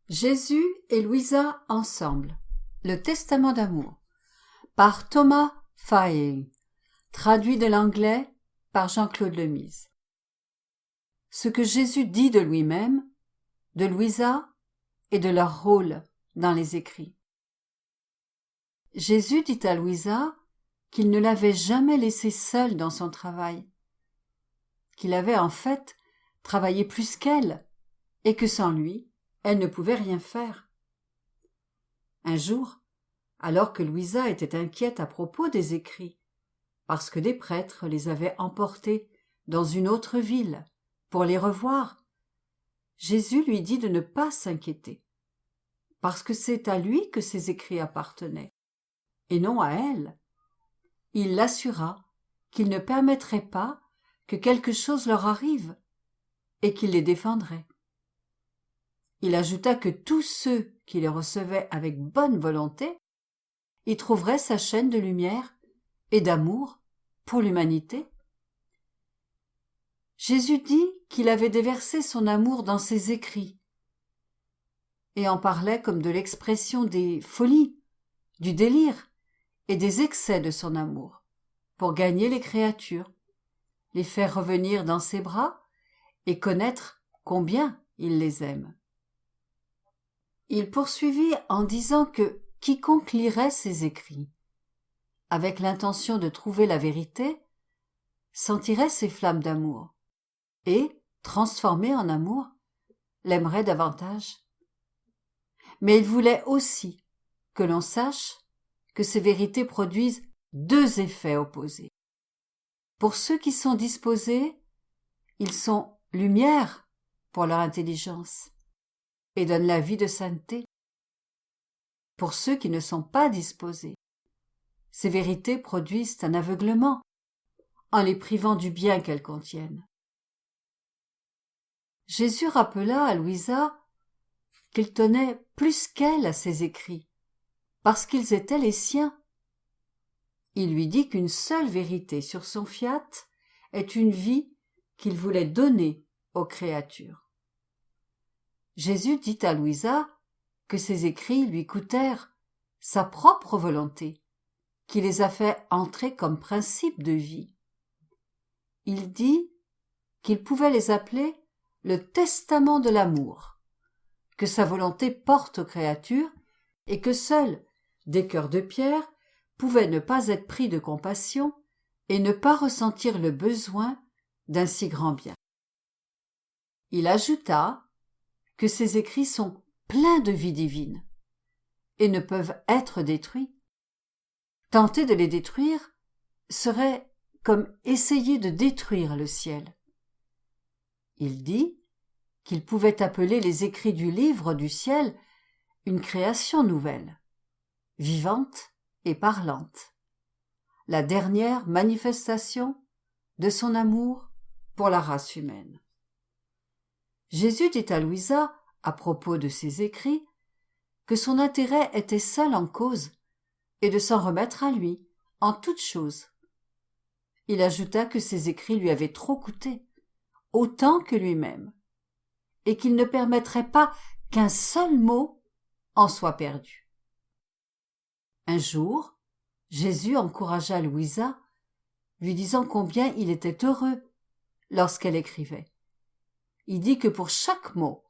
Jésus et Louisa ensemble. Le testament d'amour. Par Thomas Faye. Traduit de l'anglais par Jean-Claude Lemise. Ce que Jésus dit de lui-même, de Louisa et de leur rôle dans les écrits. Jésus dit à Louisa qu'il ne l'avait jamais laissée seule dans son travail, qu'il avait en fait travaillé plus qu'elle et que sans lui, elle ne pouvait rien faire. Un jour, alors que Louisa était inquiète à propos des écrits, parce que des prêtres les avaient emportés dans une autre ville pour les revoir, Jésus lui dit de ne pas s'inquiéter, parce que c'est à lui que ces écrits appartenaient, et non à elle. Il l'assura qu'il ne permettrait pas que quelque chose leur arrive, et qu'il les défendrait. Il ajouta que tous ceux qui les recevaient avec bonne volonté y trouveraient sa chaîne de lumière et d'amour pour l'humanité. Jésus dit qu'il avait déversé son amour dans ses écrits et en parlait comme de l'expression des folies, du délire et des excès de son amour pour gagner les créatures, les faire revenir dans ses bras et connaître combien il les aime. Il poursuivit en disant que quiconque lirait ses écrits, avec l'intention de trouver la vérité, sentirait ses flammes d'amour et, transformé en amour, l'aimerait davantage. Mais il voulait aussi que l'on sache que ces vérités produisent deux effets opposés. Pour ceux qui sont disposés, ils sont lumière pour leur intelligence et donnent la vie de sainteté. Pour ceux qui ne sont pas disposés, ces vérités produisent un aveuglement en les privant du bien qu'elles contiennent. Jésus rappela à Louisa qu'il tenait plus qu'elle à ses écrits, parce qu'ils étaient les siens. Il lui dit qu'une seule vérité sur son fiat est une vie qu'il voulait donner aux créatures. Jésus dit à Louisa que ses écrits lui coûtèrent sa propre volonté, qui les a fait entrer comme principe de vie. Il dit qu'il pouvait les appeler le testament de l'amour, que sa volonté porte aux créatures et que seuls des cœurs de pierre pouvaient ne pas être pris de compassion et ne pas ressentir le besoin d'un si grand bien. Il ajouta que ces écrits sont pleins de vie divine et ne peuvent être détruits. Tenter de les détruire serait comme essayer de détruire le ciel. Il dit qu'il pouvait appeler les écrits du livre du ciel une création nouvelle, vivante et parlante, la dernière manifestation de son amour pour la race humaine. Jésus dit à Louisa, à propos de ses écrits, que son intérêt était seul en cause et de s'en remettre à lui en toutes choses. Il ajouta que ses écrits lui avaient trop coûté, autant que lui-même, et qu'il ne permettrait pas qu'un seul mot en soit perdu. Un jour, Jésus encouragea Louisa, lui disant combien il était heureux lorsqu'elle écrivait. Il dit que pour chaque mot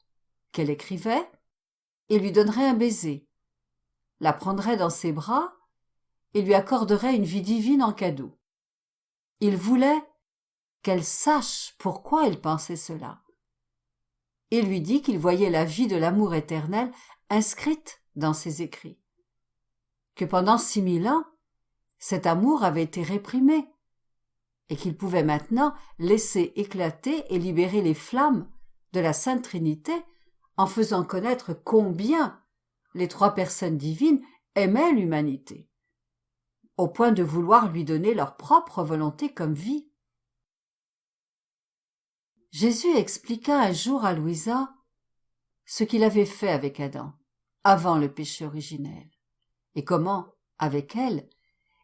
qu'elle écrivait, il lui donnerait un baiser, la prendrait dans ses bras et lui accorderait une vie divine en cadeau. Il voulait qu'elle sache pourquoi il pensait cela. Il lui dit qu'il voyait la vie de l'amour éternel inscrite dans ses écrits, que pendant 6000 ans, cet amour avait été réprimé, et qu'il pouvait maintenant laisser éclater et libérer les flammes de la Sainte Trinité en faisant connaître combien les trois personnes divines aimaient l'humanité, au point de vouloir lui donner leur propre volonté comme vie. Jésus expliqua un jour à Louisa ce qu'il avait fait avec Adam, avant le péché originel, et comment, avec elle,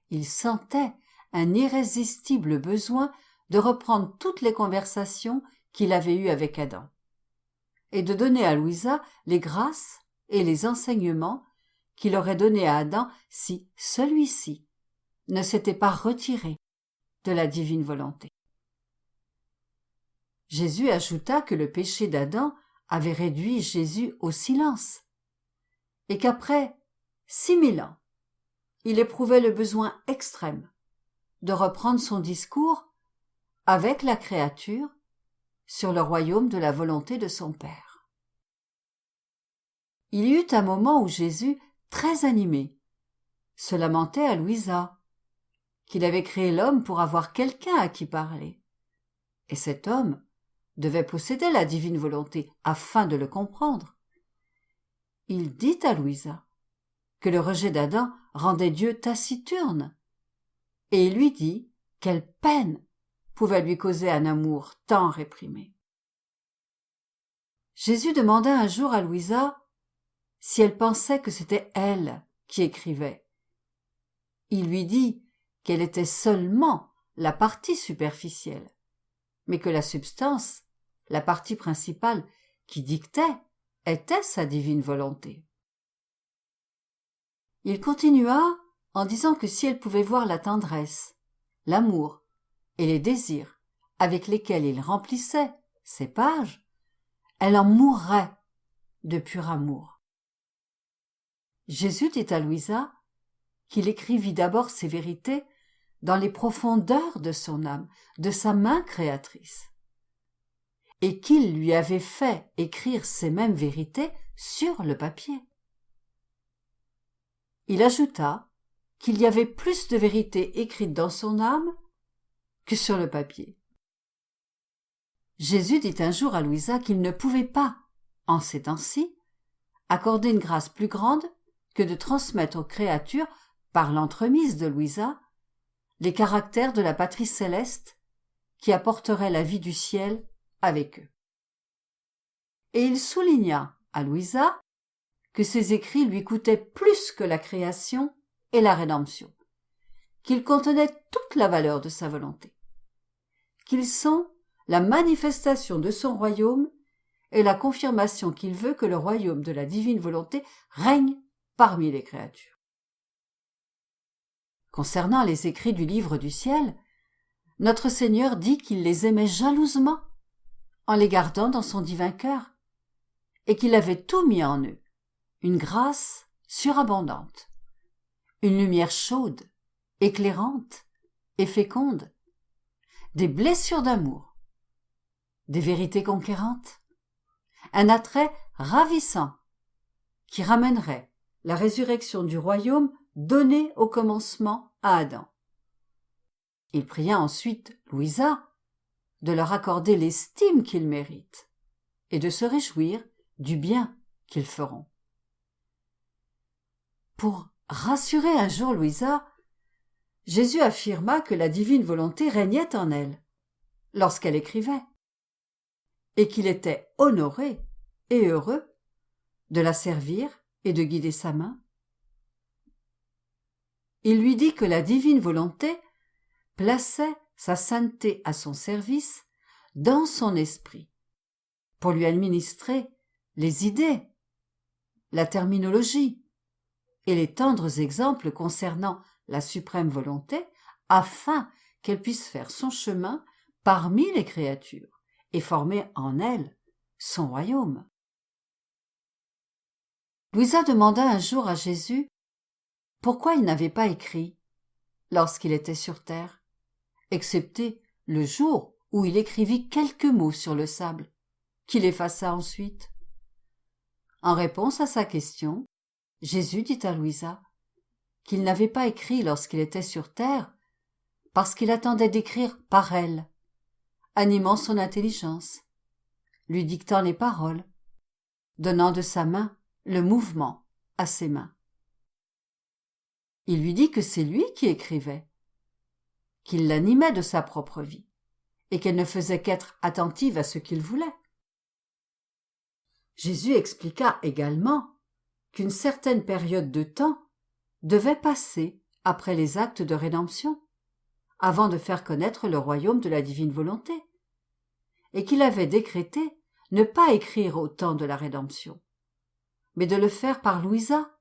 il sentait un irrésistible besoin de reprendre toutes les conversations qu'il avait eues avec Adam. et de donner à Louisa les grâces et les enseignements qu'il aurait donnés à Adam si celui-ci ne s'était pas retiré de la divine volonté. Jésus ajouta que le péché d'Adam avait réduit Jésus au silence et qu'après 6000 ans, il éprouvait le besoin extrême de reprendre son discours avec la créature sur le royaume de la volonté de son Père. Il y eut un moment où Jésus, très animé, se lamentait à Louisa, qu'il avait créé l'homme pour avoir quelqu'un à qui parler. Et cet homme devait posséder la divine volonté afin de le comprendre. Il dit à Louisa que le rejet d'Adam rendait Dieu taciturne, et il lui dit quelle peine pouvait lui causer un amour tant réprimé. Jésus demanda un jour à Louisa si elle pensait que c'était elle qui écrivait. Il lui dit qu'elle était seulement la partie superficielle, mais que la substance, la partie principale qui dictait, était sa divine volonté. Il continua en disant que si elle pouvait voir la tendresse, l'amour et les désirs avec lesquels il remplissait ces pages, elle en mourrait de pur amour. Jésus dit à Louisa qu'il écrivit d'abord ces vérités dans les profondeurs de son âme, de sa main créatrice, et qu'il lui avait fait écrire ces mêmes vérités sur le papier. Il ajouta qu'il y avait plus de vérités écrites dans son âme que sur le papier. Jésus dit un jour à Louisa qu'il ne pouvait pas, en ces temps-ci, accorder une grâce plus grande que de transmettre aux créatures, par l'entremise de Louisa, les caractères de la patrie céleste qui apporteraient la vie du ciel avec eux. Et il souligna à Louisa que ces écrits lui coûtaient plus que la création et la rédemption, qu'ils contenaient toute la valeur de sa volonté, qu'ils sont la manifestation de son royaume et la confirmation qu'il veut que le royaume de la divine volonté règne parmi les créatures. Concernant les écrits du livre du ciel, notre Seigneur dit qu'il les aimait jalousement en les gardant dans son divin cœur et qu'il avait tout mis en eux, une grâce surabondante, une lumière chaude, éclairante et féconde, des blessures d'amour, des vérités conquérantes, un attrait ravissant qui ramènerait la résurrection du royaume donné au commencement à Adam. Il pria ensuite Louisa de leur accorder l'estime qu'ils méritent et de se réjouir du bien qu'ils feront. Pour rassurer un jour Louisa, Jésus affirma que la divine volonté régnait en elle lorsqu'elle écrivait et qu'il était honoré et heureux de la servir et de guider sa main. Il lui dit que la divine volonté plaçait sa sainteté à son service dans son esprit, pour lui administrer les idées, la terminologie et les tendres exemples concernant la suprême volonté, afin qu'elle puisse faire son chemin parmi les créatures et former en elle son royaume. Louisa demanda un jour à Jésus pourquoi il n'avait pas écrit lorsqu'il était sur terre, excepté le jour où il écrivit quelques mots sur le sable, qu'il effaça ensuite. En réponse à sa question, Jésus dit à Louisa qu'il n'avait pas écrit lorsqu'il était sur terre parce qu'il attendait d'écrire par elle, animant son intelligence, lui dictant les paroles, donnant de sa main le mouvement à ses mains. Il lui dit que c'est lui qui écrivait, qu'il l'animait de sa propre vie, et qu'elle ne faisait qu'être attentive à ce qu'il voulait. Jésus expliqua également qu'une certaine période de temps devait passer après les actes de rédemption, avant de faire connaître le royaume de la divine volonté, et qu'il avait décrété ne pas écrire au temps de la rédemption, mais de le faire par Louisa,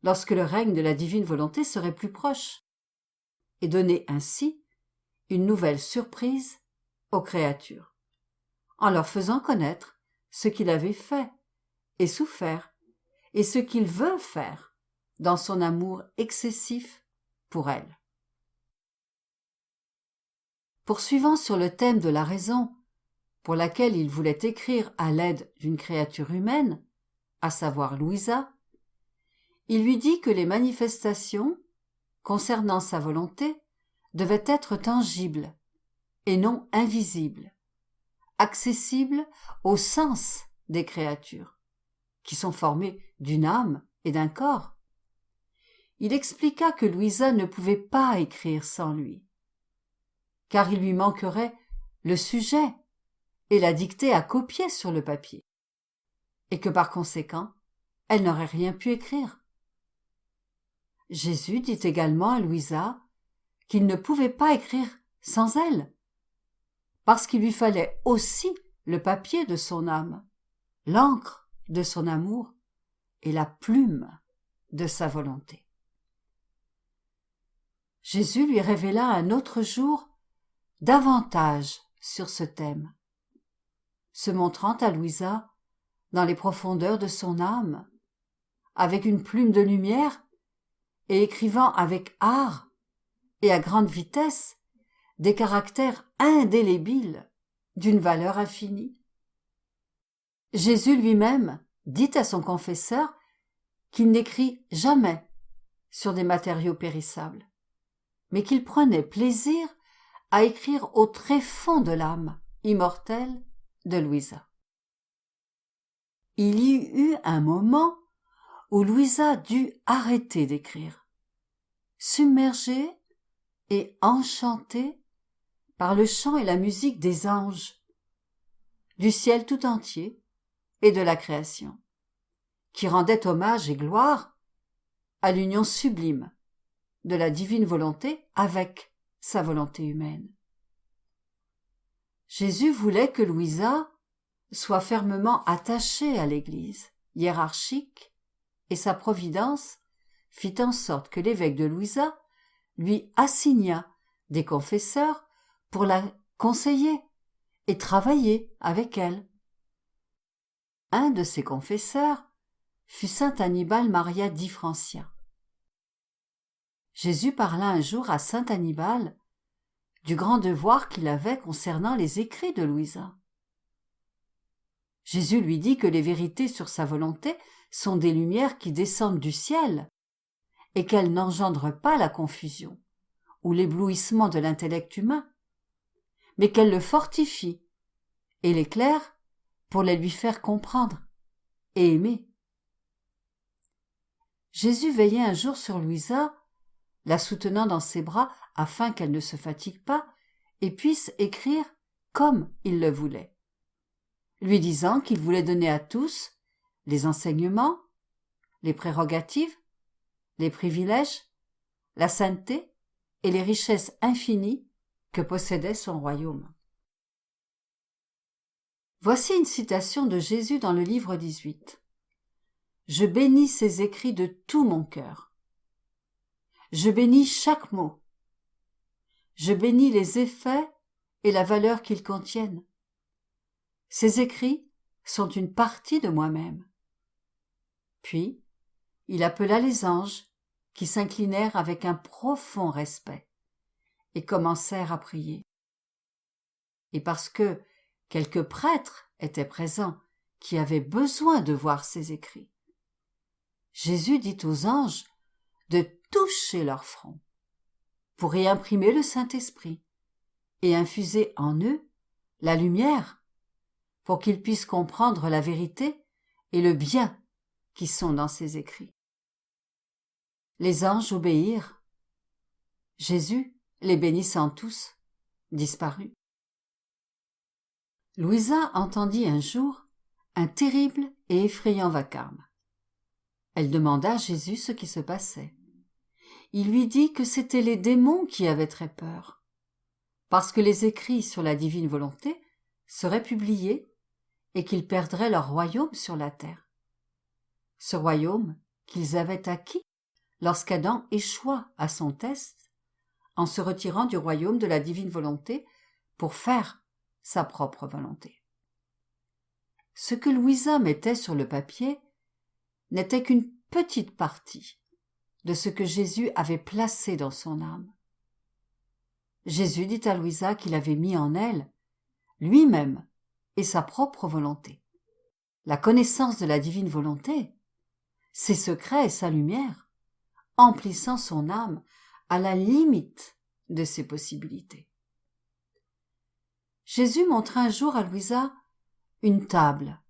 lorsque le règne de la divine volonté serait plus proche, et donner ainsi une nouvelle surprise aux créatures, en leur faisant connaître ce qu'il avait fait et souffert, et ce qu'il veut faire dans son amour excessif pour elles. Poursuivant sur le thème de la raison pour laquelle il voulait écrire à l'aide d'une créature humaine, à savoir Louisa, il lui dit que les manifestations concernant sa volonté devaient être tangibles et non invisibles, accessibles au sens des créatures, qui sont formées d'une âme et d'un corps. Il expliqua que Louisa ne pouvait pas écrire sans lui, car il lui manquerait le sujet et la dictée à copier sur le papier, et que par conséquent, elle n'aurait rien pu écrire. Jésus dit également à Louisa qu'il ne pouvait pas écrire sans elle, parce qu'il lui fallait aussi le papier de son âme, l'encre de son amour et la plume de sa volonté. Jésus lui révéla un autre jour davantage sur ce thème, se montrant à Louisa dans les profondeurs de son âme, avec une plume de lumière et écrivant avec art et à grande vitesse des caractères indélébiles d'une valeur infinie. Jésus lui-même dit à son confesseur qu'il n'écrit jamais sur des matériaux périssables, mais qu'il prenait plaisir à écrire au tréfonds de l'âme immortelle de Louisa. Il y eut un moment où Louisa dut arrêter d'écrire, submergée et enchantée par le chant et la musique des anges, du ciel tout entier et de la création, qui rendaient hommage et gloire à l'union sublime de la divine volonté avec sa volonté humaine. Jésus voulait que Louisa soit fermement attachée à l'Église hiérarchique, et sa providence fit en sorte que l'évêque de Louisa lui assigna des confesseurs pour la conseiller et travailler avec elle. Un de ces confesseurs fut saint Annibal Maria di Francia. Jésus parla un jour à saint Annibal du grand devoir qu'il avait concernant les écrits de Louisa. Jésus lui dit que les vérités sur sa volonté sont des lumières qui descendent du ciel et qu'elles n'engendrent pas la confusion ou l'éblouissement de l'intellect humain, mais qu'elles le fortifient et l'éclairent pour les lui faire comprendre et aimer. Jésus veillait un jour sur Louisa, la soutenant dans ses bras afin qu'elle ne se fatigue pas et puisse écrire comme il le voulait, lui disant qu'il voulait donner à tous les enseignements, les prérogatives, les privilèges, la sainteté et les richesses infinies que possédait son royaume. Voici une citation de Jésus dans le livre 18. « Je bénis ces écrits de tout mon cœur. Je bénis chaque mot. Je bénis les effets et la valeur qu'ils contiennent. Ces écrits sont une partie de moi-même. » Puis, il appela les anges qui s'inclinèrent avec un profond respect et commencèrent à prier. Et parce que quelques prêtres étaient présents qui avaient besoin de voir ces écrits, Jésus dit aux anges de toucher leur front pour y imprimer le Saint-Esprit et infuser en eux la lumière pour qu'ils puissent comprendre la vérité et le bien qui sont dans ces écrits. Les anges obéirent. Jésus, les bénissant tous, disparut. Louisa entendit un jour un terrible et effrayant vacarme. Elle demanda à Jésus ce qui se passait. Il lui dit que c'étaient les démons qui avaient très peur, parce que les écrits sur la divine volonté seraient publiés et qu'ils perdraient leur royaume sur la terre. Ce royaume qu'ils avaient acquis lorsqu'Adam échoua à son test en se retirant du royaume de la divine volonté pour faire sa propre volonté. Ce que Louisa mettait sur le papier n'était qu'une petite partie de ce que Jésus avait placé dans son âme. Jésus dit à Louisa qu'il avait mis en elle lui-même et sa propre volonté. La connaissance de la divine volonté, ses secrets et sa lumière, emplissant son âme à la limite de ses possibilités. Jésus montra un jour à Louisa une table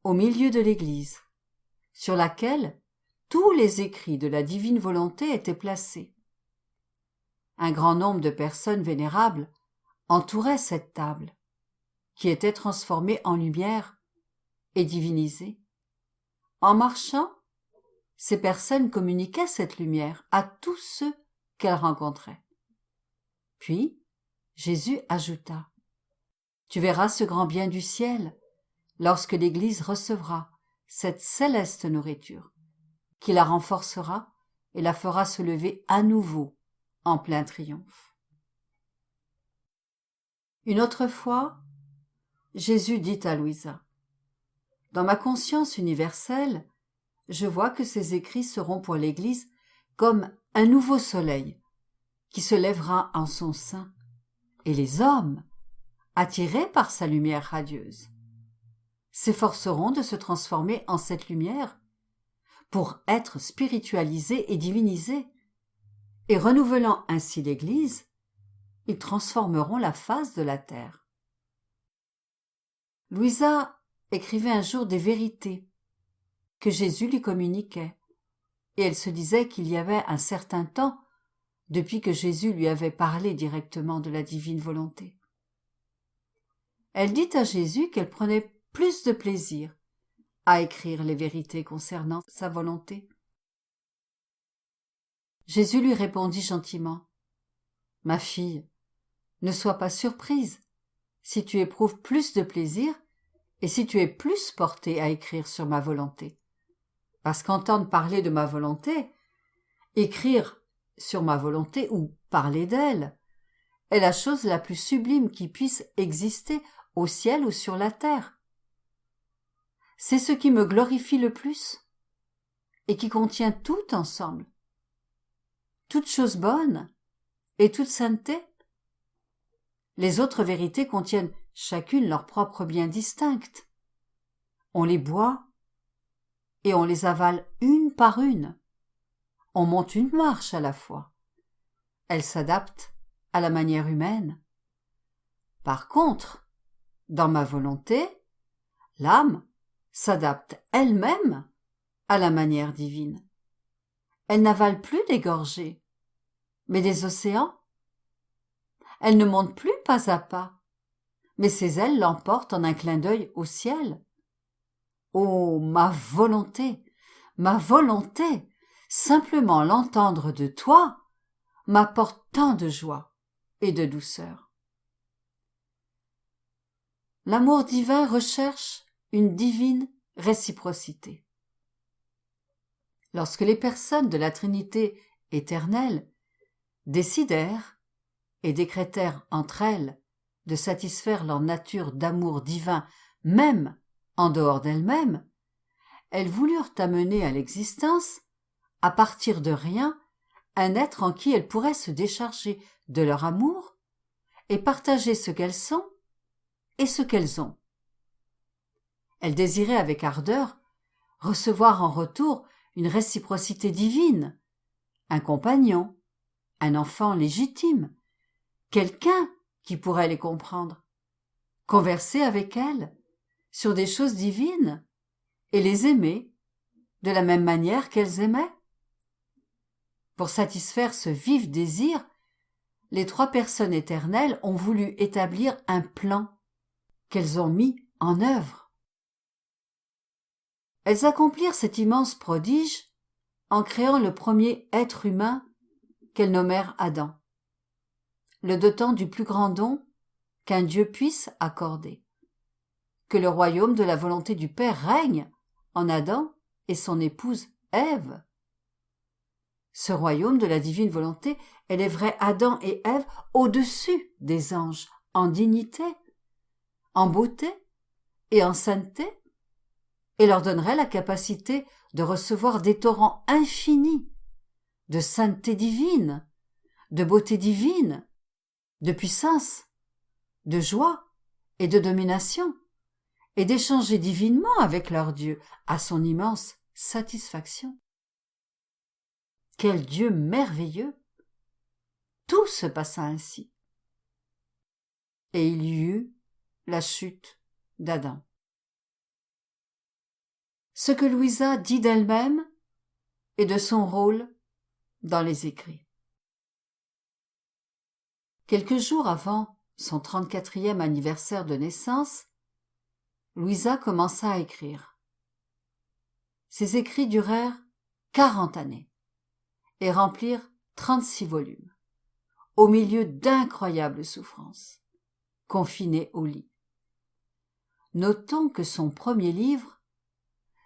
au milieu de l'église, sur laquelle tous les écrits de la divine volonté étaient placés. Un grand nombre de personnes vénérables entouraient cette table, qui était transformée en lumière et divinisée. En marchant, ces personnes communiquaient cette lumière à tous ceux qu'elles rencontraient. Puis, Jésus ajouta : « Tu verras ce grand bien du ciel lorsque l'Église recevra cette céleste nourriture, qui la renforcera et la fera se lever à nouveau en plein triomphe. » Une autre fois, Jésus dit à Louisa : « Dans ma conscience universelle, je vois que ces écrits seront pour l'Église comme un nouveau soleil qui se lèvera en son sein, et les hommes, attirés par sa lumière radieuse, s'efforceront de se transformer en cette lumière pour être spiritualisés et divinisés, et renouvelant ainsi l'Église, ils transformeront la face de la terre. » Louisa écrivait un jour des vérités que Jésus lui communiquait, et elle se disait qu'il y avait un certain temps depuis que Jésus lui avait parlé directement de la divine volonté. Elle dit à Jésus qu'elle prenait plus de plaisir à écrire les vérités concernant sa volonté. Jésus lui répondit gentiment : « Ma fille, ne sois pas surprise si tu éprouves plus de plaisir et si tu es plus portée à écrire sur ma volonté. Parce qu'entendre parler de ma volonté, écrire sur ma volonté ou parler d'elle, est la chose la plus sublime qui puisse exister au ciel ou sur la terre. C'est ce qui me glorifie le plus et qui contient tout ensemble. Toute chose bonne et toute sainteté. Les autres vérités contiennent chacune leur propre bien distincte. On les boit et on les avale une par une. On monte une marche à la fois. Elles s'adaptent à la manière humaine. Par contre, dans ma volonté, l'âme s'adapte elle-même à la manière divine. Elle n'avale plus des gorgées, mais des océans. Elle ne monte plus pas à pas, mais ses ailes l'emportent en un clin d'œil au ciel. Oh, ma volonté, simplement l'entendre de toi m'apporte tant de joie et de douceur. L'amour divin recherche une divine réciprocité. Lorsque les personnes de la Trinité éternelle décidèrent et décrétèrent entre elles de satisfaire leur nature d'amour divin même en dehors d'elles-mêmes, elles voulurent amener à l'existence, à partir de rien, un être en qui elles pourraient se décharger de leur amour et partager ce qu'elles sont et ce qu'elles ont. Elles désiraient avec ardeur recevoir en retour une réciprocité divine, un compagnon, un enfant légitime, quelqu'un qui pourrait les comprendre, converser avec elles sur des choses divines et les aimer de la même manière qu'elles aimaient. Pour satisfaire ce vif désir, les trois personnes éternelles ont voulu établir un plan qu'elles ont mis en œuvre. Elles accomplirent cet immense prodige en créant le premier être humain qu'elles nommèrent Adam, le dotant du plus grand don qu'un Dieu puisse accorder. que le royaume de la volonté du Père règne en Adam et son épouse Ève. Ce royaume de la divine volonté élèverait Adam et Ève au-dessus des anges, en dignité, en beauté et en sainteté, et leur donnerait la capacité de recevoir des torrents infinis de sainteté divine, de beauté divine, de puissance, de joie et de domination, et d'échanger divinement avec leur Dieu à son immense satisfaction. Quel Dieu merveilleux! Tout se passa ainsi. Et il y eut la chute d'Adam. Ce que Louisa dit d'elle-même et de son rôle dans les écrits. Quelques jours avant son 34e anniversaire de naissance, Louisa commença à écrire. Ses écrits durèrent 40 années et remplirent 36 volumes, au milieu d'incroyables souffrances, confinée au lit. Notons que son premier livre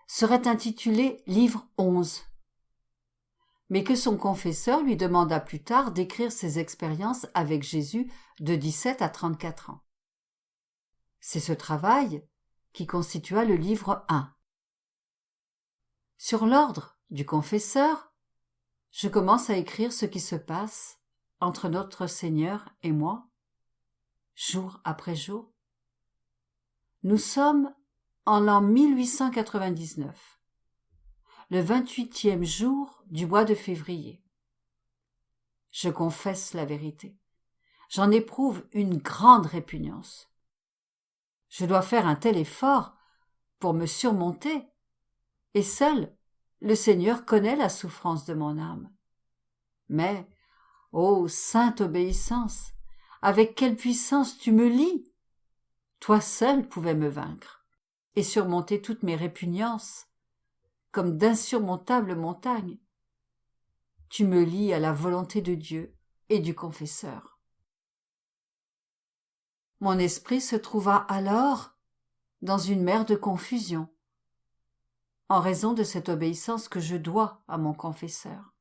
serait intitulé Livre 11, mais que son confesseur lui demanda plus tard d'écrire ses expériences avec Jésus de 17 à 34 ans. C'est ce travail qui constitua le livre 1. Sur l'ordre du confesseur, je commence à écrire ce qui se passe entre notre Seigneur et moi, jour après jour. Nous sommes en l'an 1899, le 28e jour du mois de février. Je confesse la vérité. J'en éprouve une grande répugnance. Je dois faire un tel effort pour me surmonter, et seul le Seigneur connaît la souffrance de mon âme. Mais, ô sainte obéissance, avec quelle puissance tu me lis! Toi seul pouvais me vaincre et surmonter toutes mes répugnances, comme d'insurmontables montagnes. Tu me lis à la volonté de Dieu et du confesseur. Mon esprit se trouva alors dans une mer de confusion, en raison de cette obéissance que je dois à mon confesseur.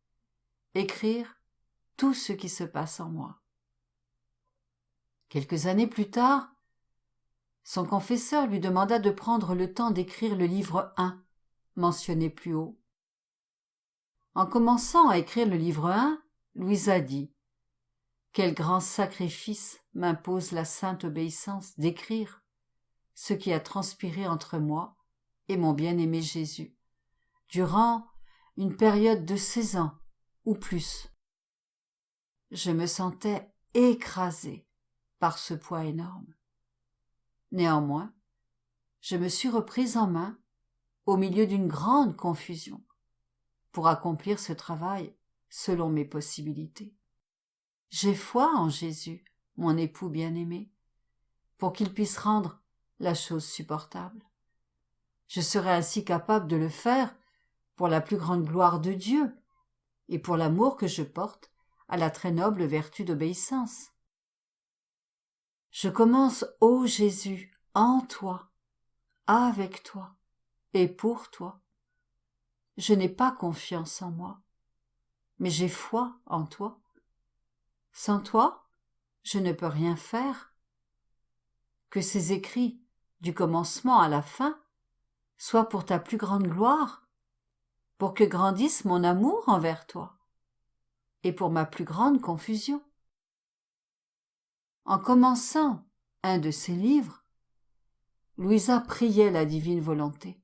Écrire tout ce qui se passe en moi. Quelques années plus tard, son confesseur lui demanda de prendre le temps d'écrire le livre 1, mentionné plus haut. En commençant à écrire le livre 1, Louisa dit « Quel grand sacrifice m'impose la sainte obéissance d'écrire ce qui a transpiré entre moi et mon bien-aimé Jésus, durant une période de 16 ans ou plus. Je me sentais écrasée par ce poids énorme. Néanmoins, je me suis reprise en main au milieu d'une grande confusion pour accomplir ce travail selon mes possibilités. J'ai foi en Jésus, mon époux bien-aimé, pour qu'il puisse rendre la chose supportable. Je serai ainsi capable de le faire pour la plus grande gloire de Dieu et pour l'amour que je porte à la très noble vertu d'obéissance. Je commence, ô Jésus, en toi, avec toi et pour toi. Je n'ai pas confiance en moi, mais j'ai foi en toi. Sans toi, je ne peux rien faire. Que ces écrits, du commencement à la fin, soient pour ta plus grande gloire, pour que grandisse mon amour envers toi, et pour ma plus grande confusion. En commençant un de ces livres, Louisa priait la divine volonté,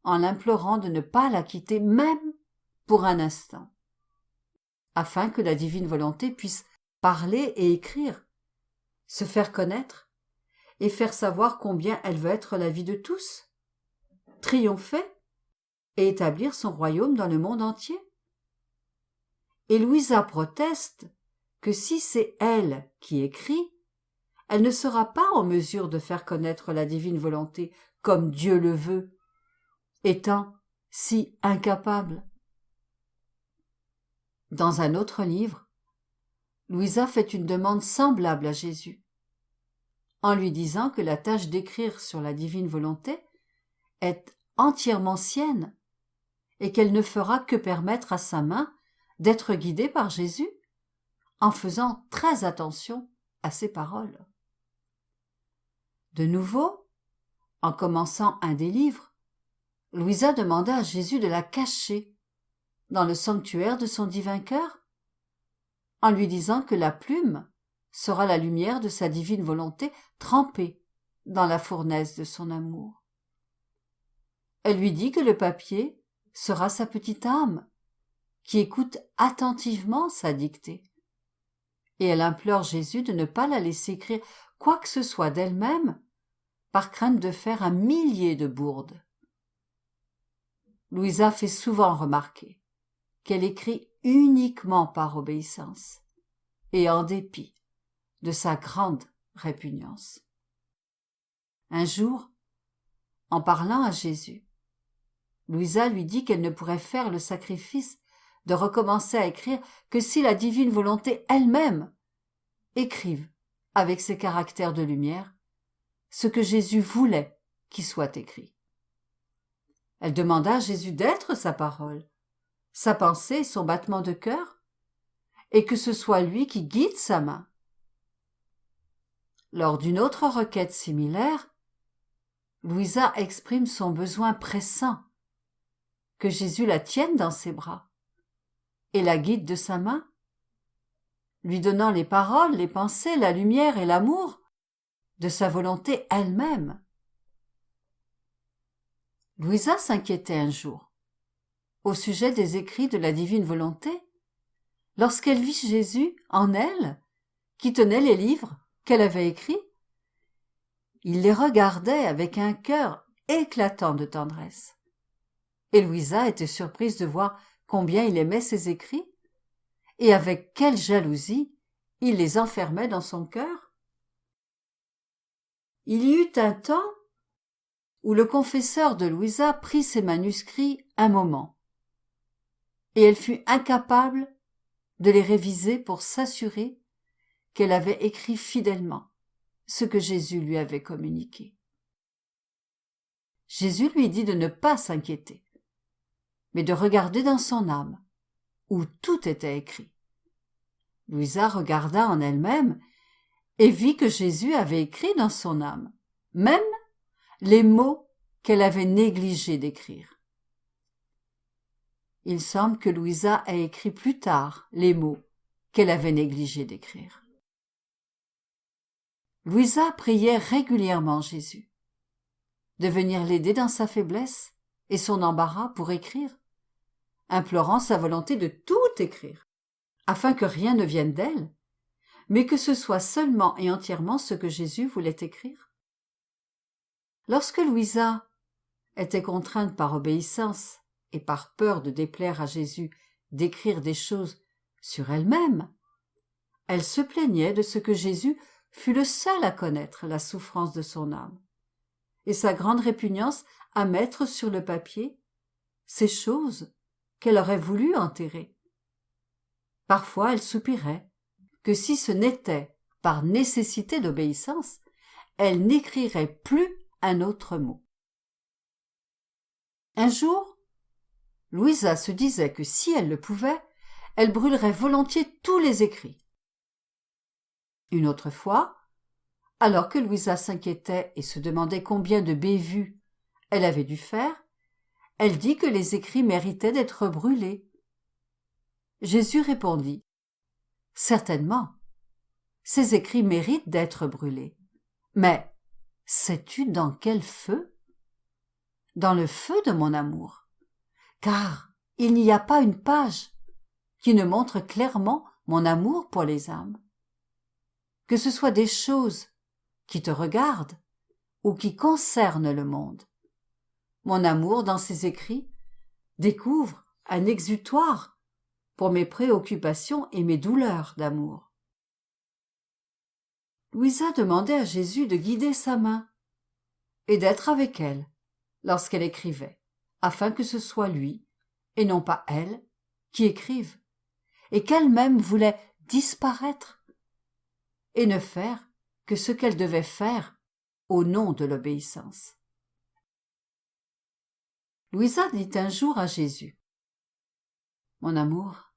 en l'implorant de ne pas la quitter même pour un instant, afin que la divine volonté puisse parler et écrire, se faire connaître et faire savoir combien elle veut être la vie de tous, triompher et établir son royaume dans le monde entier. Et Louisa proteste que si c'est elle qui écrit, elle ne sera pas en mesure de faire connaître la divine volonté comme Dieu le veut, étant si incapable. Dans un autre livre, Louisa fait une demande semblable à Jésus. en lui disant que la tâche d'écrire sur la divine volonté est entièrement sienne et qu'elle ne fera que permettre à sa main d'être guidée par Jésus en faisant très attention à ses paroles. De nouveau, en commençant un des livres, Louisa demanda à Jésus de la cacher dans le sanctuaire de son divin cœur, en lui disant que la plume sera la lumière de sa divine volonté trempée dans la fournaise de son amour. Elle lui dit que le papier sera sa petite âme, qui écoute attentivement sa dictée. Et elle implore Jésus de ne pas la laisser écrire quoi que ce soit d'elle-même, par crainte de faire un millier de bourdes. Louisa fait souvent remarquer qu'elle écrit uniquement par obéissance et en dépit de sa grande répugnance. Un jour, en parlant à Jésus, Louisa lui dit qu'elle ne pourrait faire le sacrifice de recommencer à écrire que si la divine volonté elle-même écrive avec ses caractères de lumière ce que Jésus voulait qu'il soit écrit. Elle demanda à Jésus d'être sa parole, sa pensée et son battement de cœur, et que ce soit lui qui guide sa main. Lors d'une autre requête similaire, Louisa exprime son besoin pressant que Jésus la tienne dans ses bras et la guide de sa main, lui donnant les paroles, les pensées, la lumière et l'amour de sa volonté elle-même. Louisa s'inquiétait un jour au sujet des écrits de la divine volonté lorsqu'elle vit Jésus en elle qui tenait les livres qu'elle avait écrits. Il les regardait avec un cœur éclatant de tendresse. Et Louisa était surprise de voir combien il aimait ses écrits et avec quelle jalousie il les enfermait dans son cœur. Il y eut un temps où le confesseur de Louisa prit ses manuscrits un moment, et elle fut incapable de les réviser pour s'assurer qu'elle avait écrit fidèlement ce que Jésus lui avait communiqué. Jésus lui dit de ne pas s'inquiéter, mais de regarder dans son âme, où tout était écrit. Louisa regarda en elle-même et vit que Jésus avait écrit dans son âme, même les mots qu'elle avait négligé d'écrire. Il semble que Louisa ait écrit plus tard les mots qu'elle avait négligé d'écrire. Louisa priait régulièrement Jésus de venir l'aider dans sa faiblesse et son embarras pour écrire, implorant sa volonté de tout écrire, afin que rien ne vienne d'elle, mais que ce soit seulement et entièrement ce que Jésus voulait écrire. Lorsque Louisa était contrainte par obéissance et par peur de déplaire à Jésus d'écrire des choses sur elle-même, elle se plaignait de ce que Jésus fut le seul à connaître la souffrance de son âme et sa grande répugnance à mettre sur le papier ces choses qu'elle aurait voulu enterrer. Parfois elle soupirait que si ce n'était par nécessité d'obéissance, elle n'écrirait plus un autre mot. Un jour, Louisa se disait que si elle le pouvait, elle brûlerait volontiers tous les écrits. Une autre fois, alors que Louisa s'inquiétait et se demandait combien de bévues elle avait dû faire, elle dit que les écrits méritaient d'être brûlés. Jésus répondit : « Certainement, ces écrits méritent d'être brûlés. Mais sais-tu dans quel feu ? Dans le feu de mon amour. Car il n'y a pas une page qui ne montre clairement mon amour pour les âmes. Que ce soit des choses qui te regardent ou qui concernent le monde. Mon amour dans ces écrits découvre un exutoire pour mes préoccupations et mes douleurs d'amour. » Louisa demandait à Jésus de guider sa main et d'être avec elle lorsqu'elle écrivait, afin que ce soit lui, et non pas elle, qui écrive, et qu'elle-même voulait disparaître et ne faire que ce qu'elle devait faire au nom de l'obéissance. Louisa dit un jour à Jésus: « Mon amour,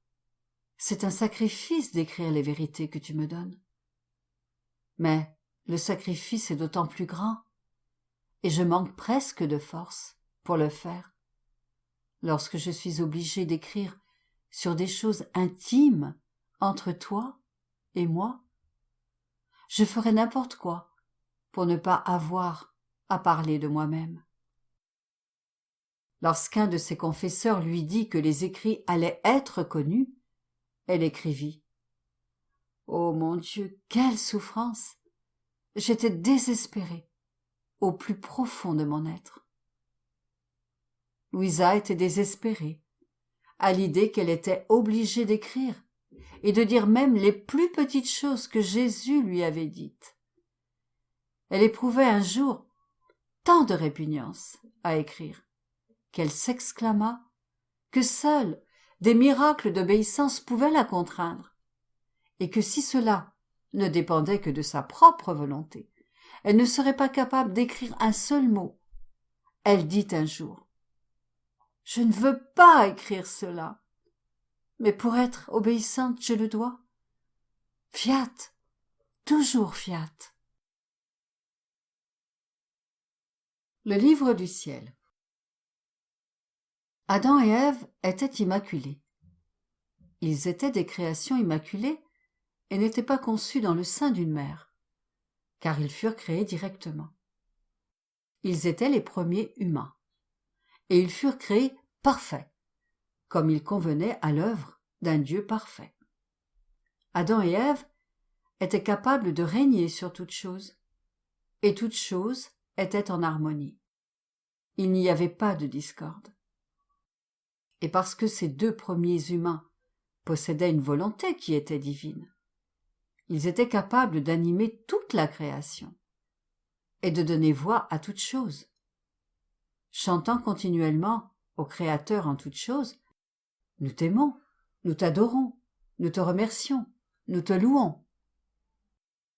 c'est un sacrifice d'écrire les vérités que tu me donnes. Mais le sacrifice est d'autant plus grand, et je manque presque de force pour le faire, lorsque je suis obligée d'écrire sur des choses intimes entre toi et moi. Je ferai n'importe quoi pour ne pas avoir à parler de moi-même. » Lorsqu'un de ses confesseurs lui dit que les écrits allaient être connus, elle écrivit: « Oh mon Dieu, quelle souffrance! J'étais désespérée au plus profond de mon être. » Louisa était désespérée à l'idée qu'elle était obligée d'écrire et de dire même les plus petites choses que Jésus lui avait dites. Elle éprouvait un jour tant de répugnance à écrire qu'elle s'exclama que seuls des miracles d'obéissance pouvaient la contraindre, et que si cela ne dépendait que de sa propre volonté, elle ne serait pas capable d'écrire un seul mot. Elle dit un jour: « Je ne veux pas écrire cela, mais pour être obéissante, je le dois. Fiat, toujours fiat. » Le livre du ciel. Adam et Ève étaient immaculés. Ils étaient des créations immaculées et n'étaient pas conçus dans le sein d'une mère, car ils furent créés directement. Ils étaient les premiers humains, et ils furent créés parfaits, comme il convenait à l'œuvre d'un Dieu parfait. Adam et Ève étaient capables de régner sur toute chose, et toute chose était en harmonie. Il n'y avait pas de discorde. Et parce que ces deux premiers humains possédaient une volonté qui était divine, ils étaient capables d'animer toute la création et de donner voix à toute chose, chantant continuellement au Créateur en toute chose: « Nous t'aimons, nous t'adorons, nous te remercions, nous te louons. »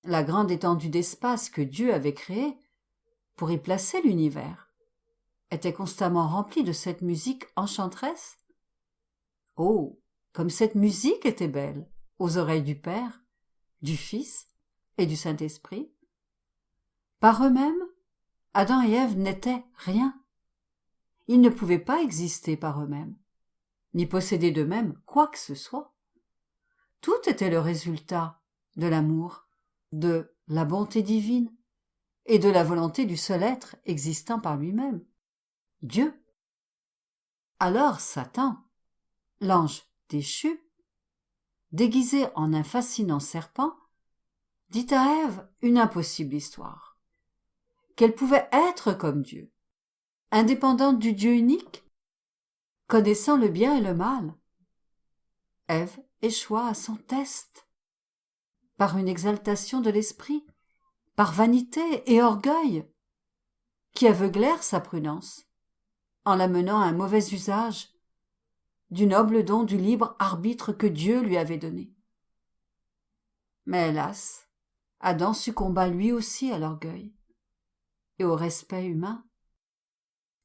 La grande étendue d'espace que Dieu avait créée pour y placer l'univers était constamment remplie de cette musique enchanteresse. Oh, comme cette musique était belle aux oreilles du Père, du Fils et du Saint-Esprit. Par eux-mêmes, Adam et Ève n'étaient rien. Ils ne pouvaient pas exister par eux-mêmes, ni posséder d'eux-mêmes quoi que ce soit. Tout était le résultat de l'amour, de la bonté divine et de la volonté du seul être existant par lui-même, Dieu. Alors Satan, l'ange déchu, déguisé en un fascinant serpent, dit à Ève une impossible histoire, qu'elle pouvait être comme Dieu, indépendante du Dieu unique, connaissant le bien et le mal. Ève échoua à son test, par une exaltation de l'esprit, par vanité et orgueil, qui aveuglèrent sa prudence, en la menant à un mauvais usage du noble don du libre arbitre que Dieu lui avait donné. Mais hélas, Adam succomba lui aussi à l'orgueil et au respect humain.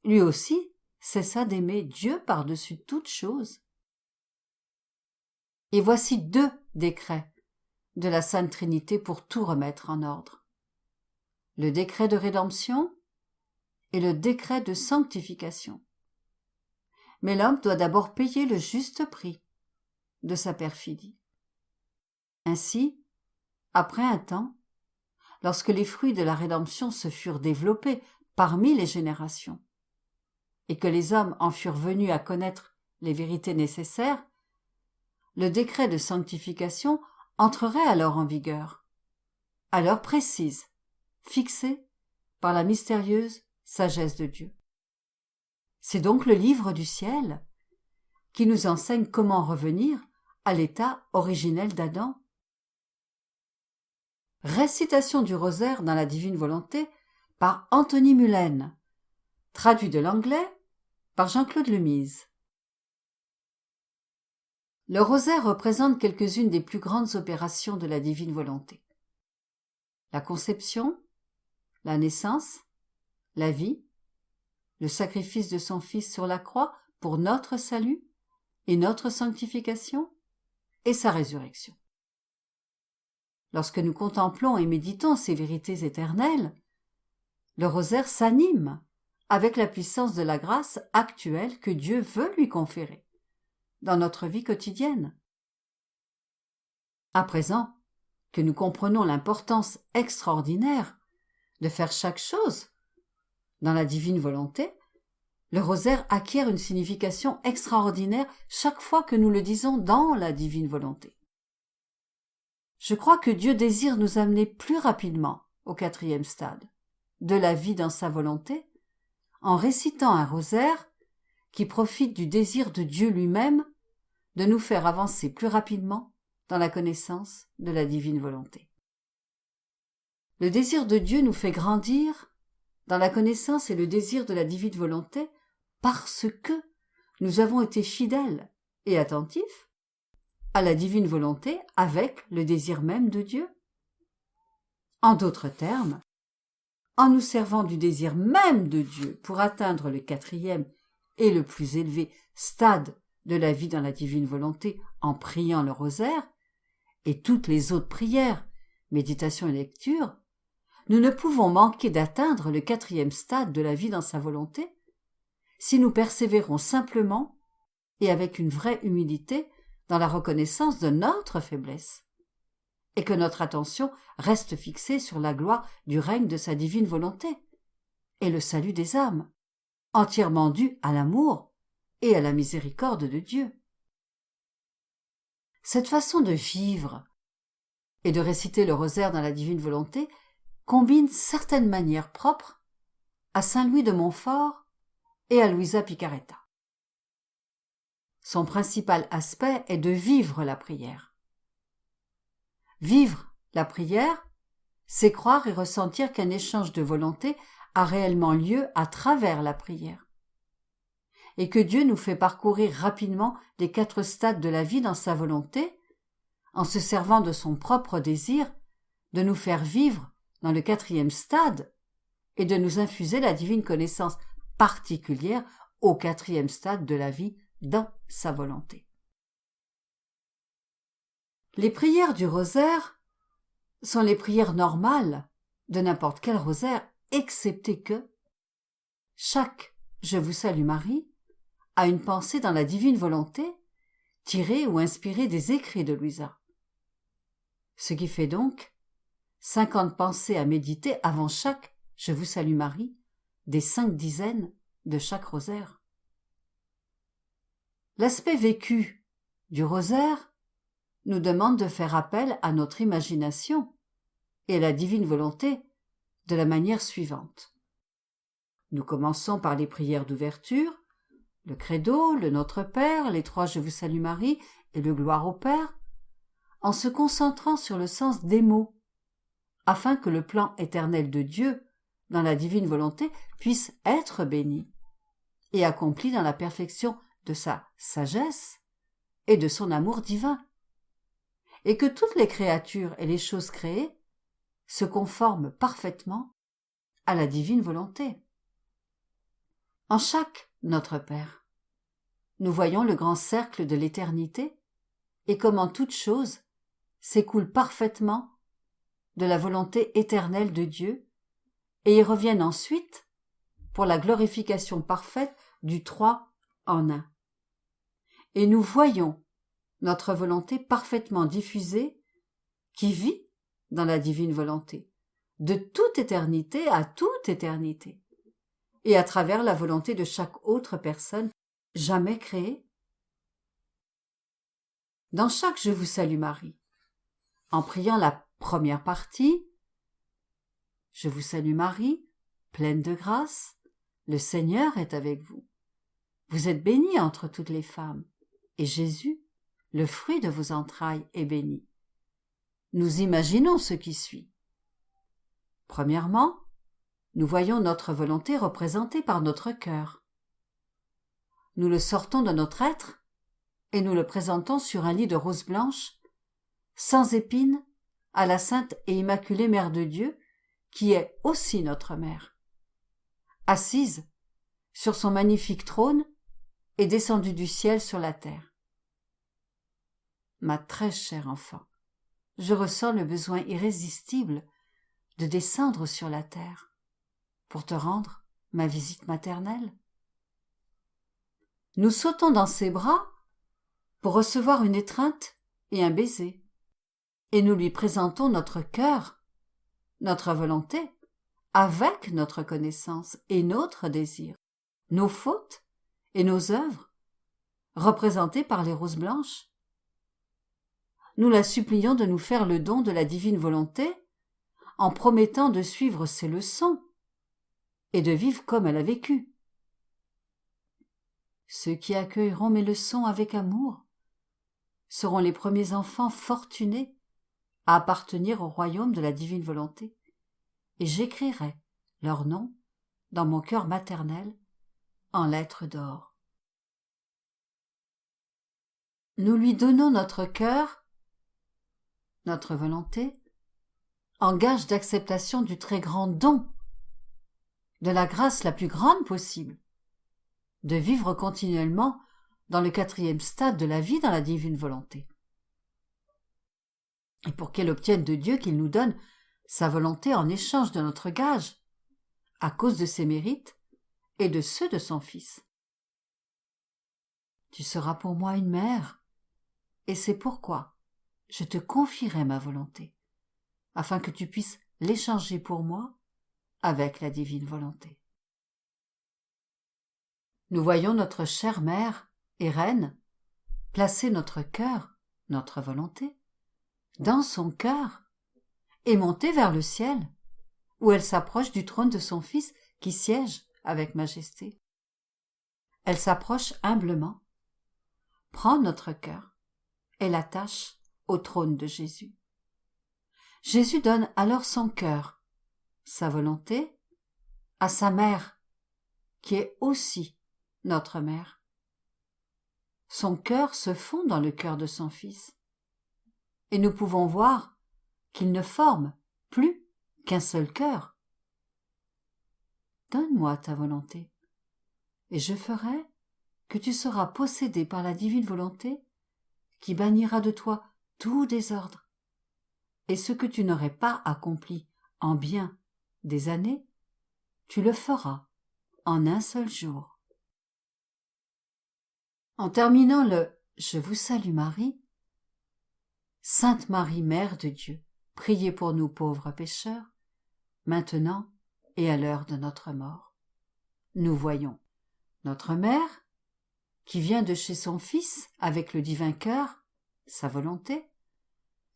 Lui aussi cessa d'aimer Dieu par-dessus toute chose. Et voici deux décrets de la Sainte Trinité pour tout remettre en ordre: le décret de rédemption et le décret de sanctification. Mais l'homme doit d'abord payer le juste prix de sa perfidie. Ainsi, après un temps, lorsque les fruits de la rédemption se furent développés parmi les générations, et que les hommes en furent venus à connaître les vérités nécessaires, le décret de sanctification entrerait alors en vigueur, à l'heure précise, fixée par la mystérieuse sagesse de Dieu. C'est donc le livre du ciel qui nous enseigne comment revenir à l'état originel d'Adam. Récitation du rosaire dans la divine volonté par Anthony Mullen, traduit de l'anglais par Jean-Claude Lemise. Le rosaire représente quelques-unes des plus grandes opérations de la divine volonté. la conception, la naissance, la vie, le sacrifice de son Fils sur la croix pour notre salut et notre sanctification, et sa résurrection. Lorsque nous contemplons et méditons ces vérités éternelles, le rosaire s'anime avec la puissance de la grâce actuelle que Dieu veut lui conférer dans notre vie quotidienne. À présent que nous comprenons l'importance extraordinaire de faire chaque chose dans la divine volonté, le rosaire acquiert une signification extraordinaire chaque fois que nous le disons dans la divine volonté. Je crois que Dieu désire nous amener plus rapidement au 4e stade de la vie dans sa volonté, en récitant un rosaire qui profite du désir de Dieu lui-même de nous faire avancer plus rapidement dans la connaissance de la divine volonté. Le désir de Dieu nous fait grandir dans la connaissance et le désir de la divine volonté parce que nous avons été fidèles et attentifs à la divine volonté avec le désir même de Dieu. En d'autres termes, en nous servant du désir même de Dieu pour atteindre le 4e et le plus élevé stade de la vie dans la divine volonté en priant le rosaire et toutes les autres prières, méditation et lecture, nous ne pouvons manquer d'atteindre le 4e stade de la vie dans sa volonté si nous persévérons simplement et avec une vraie humilité dans la reconnaissance de notre faiblesse et que notre attention reste fixée sur la gloire du règne de sa divine volonté et le salut des âmes, entièrement dû à l'amour et à la miséricorde de Dieu. Cette façon de vivre et de réciter le rosaire dans la divine volonté combine certaines manières propres à Saint Louis de Montfort et à Luisa Picaretta. Son principal aspect est de vivre la prière. Vivre la prière, c'est croire et ressentir qu'un échange de volonté a réellement lieu à travers la prière, et que Dieu nous fait parcourir rapidement les 4 stades de la vie dans sa volonté, en se servant de son propre désir de nous faire vivre dans le 4e stade et de nous infuser la divine connaissance particulière au 4e stade de la vie dans sa volonté. Les prières du rosaire sont les prières normales de n'importe quel rosaire, excepté que chaque « Je vous salue Marie » a une pensée dans la divine volonté, tirée ou inspirée des écrits de Luisa. Ce qui fait donc 50 pensées à méditer avant chaque « Je vous salue Marie » des 5 dizaines de chaque rosaire. L'aspect vécu du rosaire nous demande de faire appel à notre imagination et à la divine volonté de la manière suivante. Nous commençons par les prières d'ouverture, le credo, le Notre Père, les 3 Je vous salue Marie et le Gloire au Père, en se concentrant sur le sens des mots, afin que le plan éternel de Dieu dans la divine volonté puisse être béni et accompli dans la perfection de sa sagesse et de son amour divin, et que toutes les créatures et les choses créées se conforment parfaitement à la divine volonté. En chaque Notre Père, nous voyons le grand cercle de l'éternité et comment toute chose s'écoule parfaitement de la volonté éternelle de Dieu et y reviennent ensuite pour la glorification parfaite du 3 en 1. Et nous voyons notre volonté parfaitement diffusée qui vit dans la divine volonté, de toute éternité à toute éternité, et à travers la volonté de chaque autre personne jamais créée. Dans chaque Je vous salue Marie, en priant la première partie, Je vous salue Marie, pleine de grâce, le Seigneur est avec vous. Vous êtes bénie entre toutes les femmes, et Jésus, le fruit de vos entrailles, est béni. Nous imaginons ce qui suit. Premièrement, nous voyons notre volonté représentée par notre cœur. Nous le sortons de notre être et nous le présentons sur un lit de roses blanches, sans épines, à la sainte et immaculée Mère de Dieu, qui est aussi notre mère. Assise sur son magnifique trône et descendue du ciel sur la terre. Ma très chère enfant, je ressens le besoin irrésistible de descendre sur la terre pour te rendre ma visite maternelle. Nous sautons dans ses bras pour recevoir une étreinte et un baiser, et nous lui présentons notre cœur, notre volonté, avec notre connaissance et notre désir, nos fautes et nos œuvres, représentées par les roses blanches. Nous la supplions de nous faire le don de la divine volonté, en promettant de suivre ses leçons et de vivre comme elle a vécu. Ceux qui accueilleront mes leçons avec amour seront les premiers enfants fortunés à appartenir au royaume de la divine volonté, et j'écrirai leur nom dans mon cœur maternel en lettres d'or. Nous lui donnons notre cœur, notre volonté, en gage d'acceptation du très grand don, de la grâce la plus grande possible, de vivre continuellement dans le 4e stade de la vie dans la divine volonté. Et pour qu'elle obtienne de Dieu qu'il nous donne sa volonté en échange de notre gage, à cause de ses mérites et de ceux de son Fils. Tu seras pour moi une mère, et c'est pourquoi je te confierai ma volonté, afin que tu puisses l'échanger pour moi avec la divine volonté. Nous voyons notre chère mère et reine placer notre cœur, notre volonté, dans son cœur et monter vers le ciel, où elle s'approche du trône de son Fils qui siège avec majesté. Elle s'approche humblement, prend notre cœur et l'attache au trône de Jésus. Jésus donne alors son cœur, sa volonté, à sa mère, qui est aussi notre mère. Son cœur se fond dans le cœur de son Fils, et nous pouvons voir qu'il ne forme plus qu'un seul cœur. Donne-moi ta volonté, et je ferai que tu seras possédé par la divine volonté qui bannira de toi tout désordre, et ce que tu n'aurais pas accompli en bien des années, tu le feras en un seul jour. En terminant le « Je vous salue Marie », Sainte Marie, Mère de Dieu, priez pour nous pauvres pécheurs, maintenant et à l'heure de notre mort. Nous voyons notre Mère, qui vient de chez son Fils avec le divin cœur, sa volonté,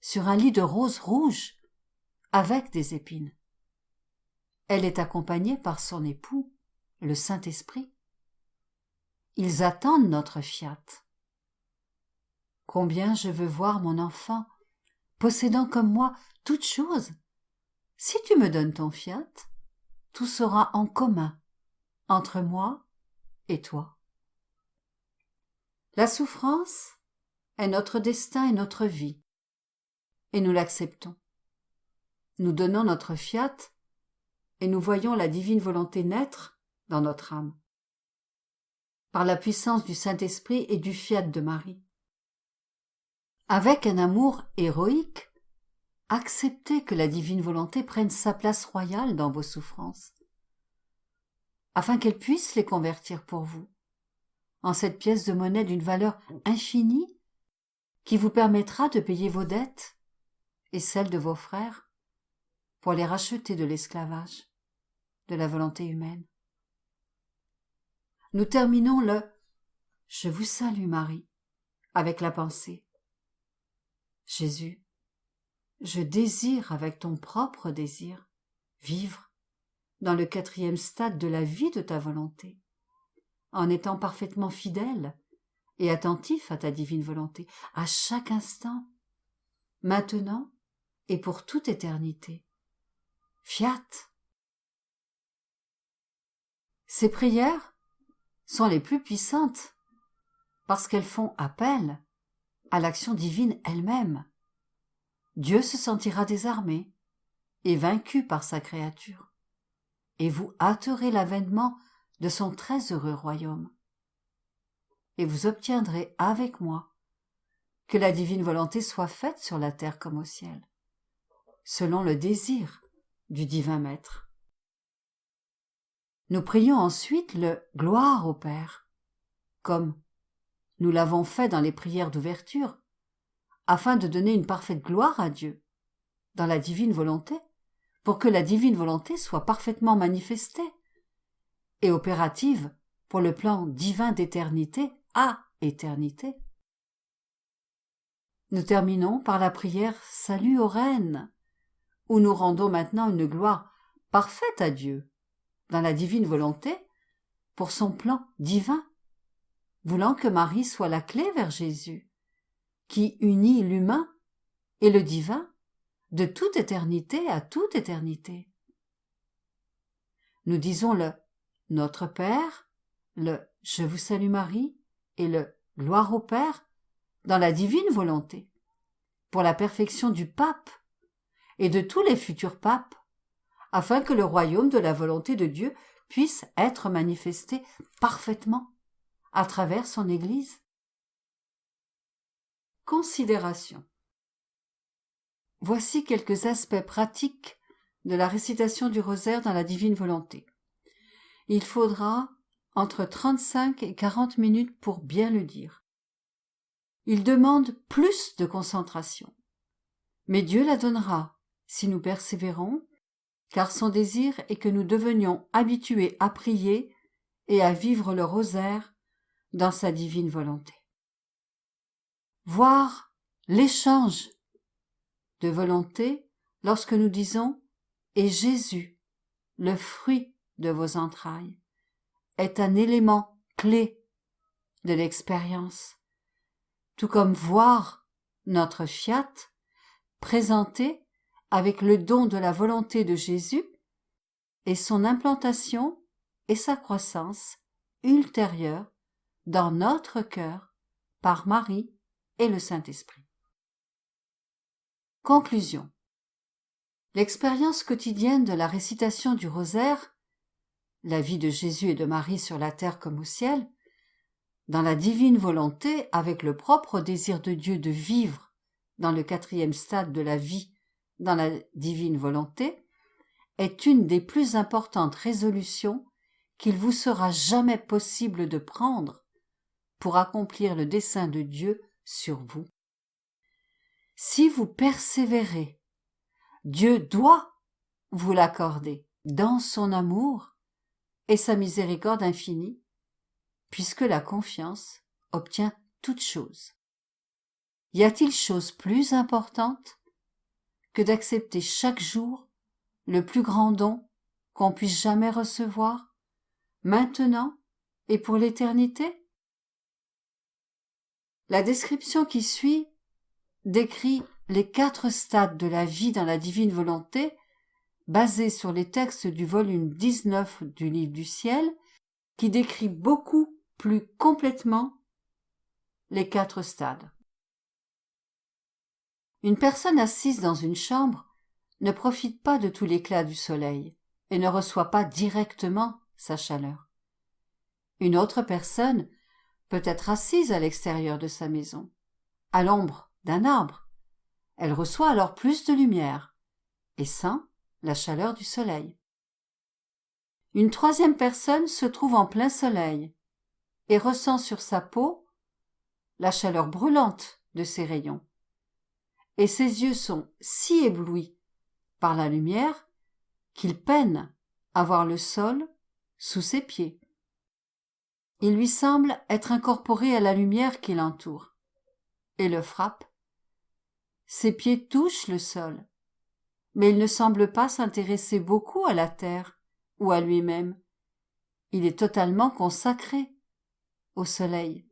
sur un lit de roses rouges avec des épines. Elle est accompagnée par son époux, le Saint-Esprit. Ils attendent notre fiat. Combien je veux voir mon enfant, possédant comme moi toutes choses. Si tu me donnes ton fiat, tout sera en commun entre moi et toi. La souffrance est notre destin et notre vie, et nous l'acceptons. Nous donnons notre fiat et nous voyons la divine volonté naître dans notre âme, par la puissance du Saint-Esprit et du fiat de Marie. Avec un amour héroïque, acceptez que la divine volonté prenne sa place royale dans vos souffrances, afin qu'elle puisse les convertir pour vous en cette pièce de monnaie d'une valeur infinie qui vous permettra de payer vos dettes et celles de vos frères pour les racheter de l'esclavage de la volonté humaine. Nous terminons le « Je vous salue Marie » avec la pensée « Jésus, je désire avec ton propre désir vivre dans le 4e stade de la vie de ta volonté, en étant parfaitement fidèle et attentif à ta divine volonté, à chaque instant, maintenant et pour toute éternité. Fiat. » Ces prières sont les plus puissantes parce qu'elles font appel à l'action divine elle-même. Dieu se sentira désarmé et vaincu par sa créature, et vous hâterez l'avènement de son très heureux royaume. Et vous obtiendrez avec moi que la divine volonté soit faite sur la terre comme au ciel, selon le désir du divin Maître. Nous prions ensuite le « Gloire au Père », comme nous l'avons fait dans les prières d'ouverture, afin de donner une parfaite gloire à Dieu, dans la divine volonté, pour que la divine volonté soit parfaitement manifestée et opérative pour le plan divin d'éternité à éternité. Nous terminons par la prière « Salut aux reines », où nous rendons maintenant une gloire parfaite à Dieu, dans la divine volonté, pour son plan divin, voulant que Marie soit la clé vers Jésus, qui unit l'humain et le divin de toute éternité à toute éternité. Nous disons le « Notre Père », le « Je vous salue Marie » et le « Gloire au Père » dans la divine volonté, pour la perfection du pape et de tous les futurs papes, afin que le royaume de la volonté de Dieu puisse être manifesté parfaitement à travers son Église. Considération. Voici quelques aspects pratiques de la récitation du rosaire dans la divine volonté. Il faudra entre 35 et 40 minutes pour bien le dire. Il demande plus de concentration, mais Dieu la donnera si nous persévérons, car son désir est que nous devenions habitués à prier et à vivre le rosaire dans sa divine volonté. Voir l'échange de volonté lorsque nous disons « Et Jésus, le fruit de vos entrailles », est un élément clé de l'expérience, tout comme voir notre fiat présenté avec le don de la volonté de Jésus et son implantation et sa croissance ultérieure dans notre cœur par Marie et le Saint-Esprit. Conclusion. L'expérience quotidienne de la récitation du rosaire, la vie de Jésus et de Marie sur la terre comme au ciel, dans la divine volonté avec le propre désir de Dieu de vivre dans le 4e stade de la vie dans la divine volonté, est une des plus importantes résolutions qu'il vous sera jamais possible de prendre pour accomplir le dessein de Dieu sur vous. Si vous persévérez, Dieu doit vous l'accorder dans son amour et sa miséricorde infinie, puisque la confiance obtient toute chose. Y a-t-il chose plus importante que d'accepter chaque jour le plus grand don qu'on puisse jamais recevoir, maintenant et pour l'éternité? La description qui suit décrit les 4 stades de la vie dans la divine volonté, basés sur les textes du volume 19 du Livre du Ciel, qui décrit beaucoup plus complètement les 4 stades. Une personne assise dans une chambre ne profite pas de tout l'éclat du soleil et ne reçoit pas directement sa chaleur. Une autre personne peut être assise à l'extérieur de sa maison, à l'ombre d'un arbre. Elle reçoit alors plus de lumière et sent la chaleur du soleil. Une troisième personne se trouve en plein soleil et ressent sur sa peau la chaleur brûlante de ses rayons. Et ses yeux sont si éblouis par la lumière qu'il peine à voir le sol sous ses pieds. Il lui semble être incorporé à la lumière qui l'entoure et le frappe. Ses pieds touchent le sol, mais il ne semble pas s'intéresser beaucoup à la terre ou à lui-même. Il est totalement consacré au soleil.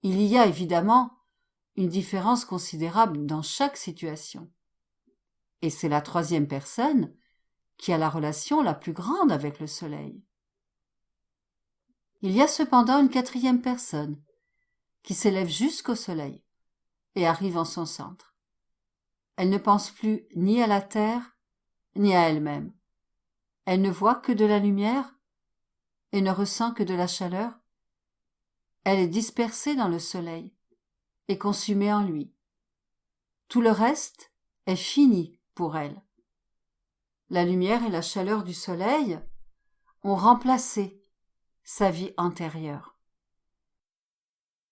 Il y a évidemment une différence considérable dans chaque situation. Et c'est la troisième personne qui a la relation la plus grande avec le soleil. Il y a cependant une quatrième personne qui s'élève jusqu'au soleil et arrive en son centre. Elle ne pense plus ni à la terre, ni à elle-même. Elle ne voit que de la lumière et ne ressent que de la chaleur. Elle est dispersée dans le soleil et consumée en lui. Tout le reste est fini pour elle. La lumière et la chaleur du soleil ont remplacé sa vie antérieure.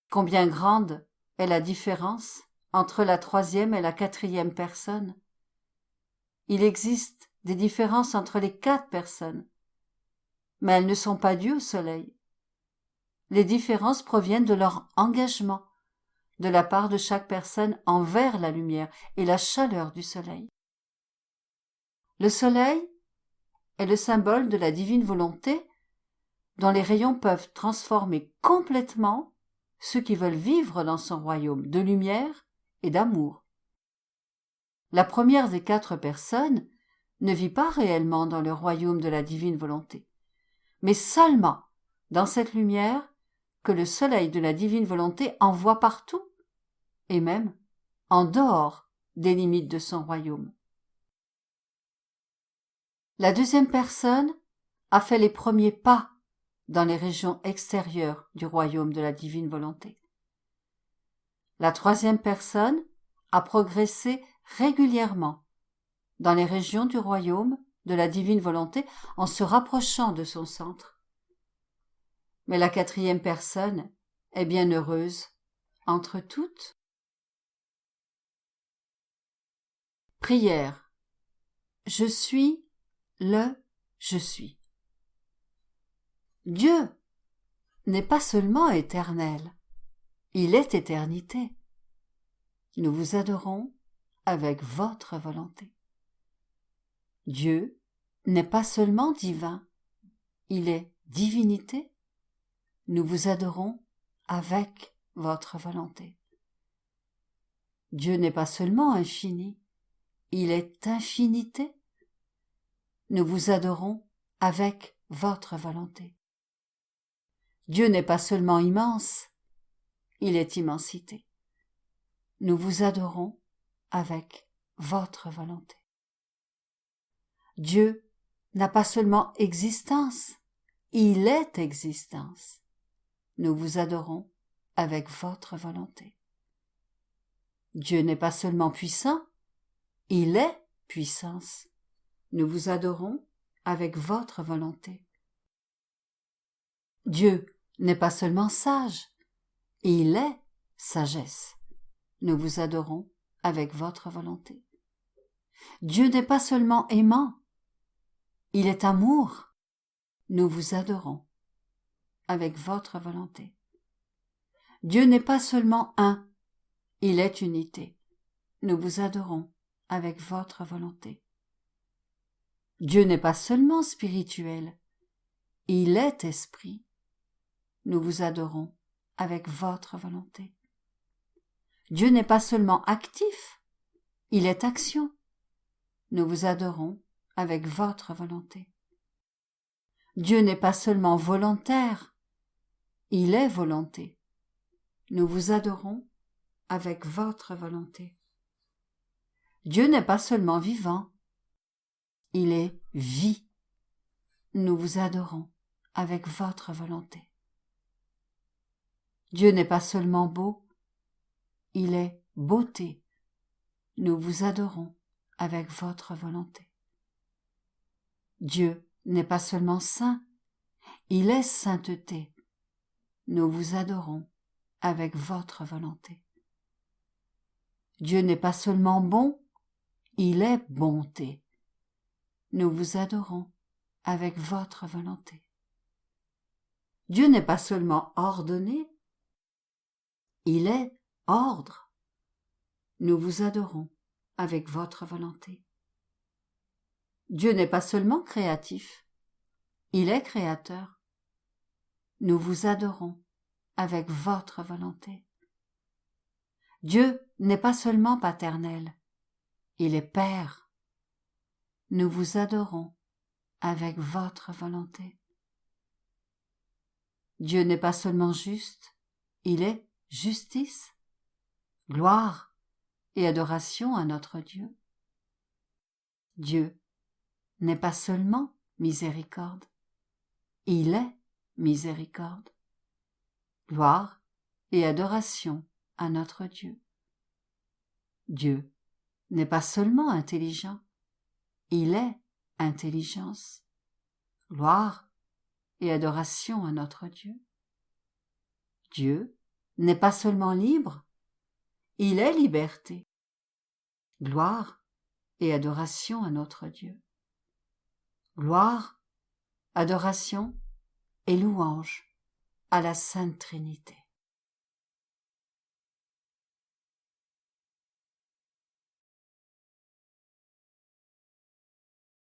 Combien grande est la différence entre la troisième et la quatrième personne? Il existe des différences entre les 4 personnes, mais elles ne sont pas dues au soleil. Les différences proviennent de leur engagement, de la part de chaque personne envers la lumière et la chaleur du soleil. Le soleil est le symbole de la divine volonté dont les rayons peuvent transformer complètement ceux qui veulent vivre dans son royaume de lumière et d'amour. La première des 4 personnes ne vit pas réellement dans le royaume de la divine volonté, mais seulement dans cette lumière que le soleil de la divine volonté envoie partout, et même en dehors des limites de son royaume. La deuxième personne a fait les premiers pas dans les régions extérieures du royaume de la divine volonté. La troisième personne a progressé régulièrement dans les régions du royaume de la divine volonté en se rapprochant de son centre. Mais la quatrième personne est bien heureuse entre toutes. Prière. Je suis le je suis. Dieu n'est pas seulement éternel, il est éternité. Nous vous adorons avec votre volonté. Dieu n'est pas seulement divin, il est divinité. Nous vous adorons avec votre volonté. Dieu n'est pas seulement infini, il est infinité. Nous vous adorons avec votre volonté. Dieu n'est pas seulement immense, il est immensité. Nous vous adorons avec votre volonté. Dieu n'a pas seulement existence, il est existence. Nous vous adorons avec votre volonté. Dieu n'est pas seulement puissant, il est puissance. Nous vous adorons avec votre volonté. Dieu n'est pas seulement sage, il est sagesse. Nous vous adorons avec votre volonté. Dieu n'est pas seulement aimant, il est amour. Nous vous adorons avec votre volonté. Dieu n'est pas seulement un, il est unité. Nous vous adorons avec votre volonté. Dieu n'est pas seulement spirituel, il est esprit. Nous vous adorons avec votre volonté. Dieu n'est pas seulement actif, il est action. Nous vous adorons avec votre volonté. Dieu n'est pas seulement volontaire, il est volonté. Nous vous adorons avec votre volonté. Dieu n'est pas seulement vivant, il est vie. Nous vous adorons avec votre volonté. Dieu n'est pas seulement beau, il est beauté. Nous vous adorons avec votre volonté. Dieu n'est pas seulement saint, il est sainteté. Nous vous adorons avec votre volonté. Dieu n'est pas seulement bon, il est bonté. Nous vous adorons avec votre volonté. Dieu n'est pas seulement ordonné, il est ordre. Nous vous adorons avec votre volonté. Dieu n'est pas seulement créatif, il est créateur. Nous vous adorons avec votre volonté. Dieu n'est pas seulement paternel, il est Père. Nous vous adorons avec votre volonté. Dieu n'est pas seulement juste, il est justice, gloire et adoration à notre Dieu. Dieu n'est pas seulement miséricorde, il est miséricorde. Gloire et adoration à notre Dieu. Dieu n'est pas seulement intelligent, il est intelligence. Gloire et adoration à notre Dieu. Dieu n'est pas seulement libre, il est liberté. Gloire et adoration à notre Dieu. Gloire, adoration et louange à la Sainte Trinité.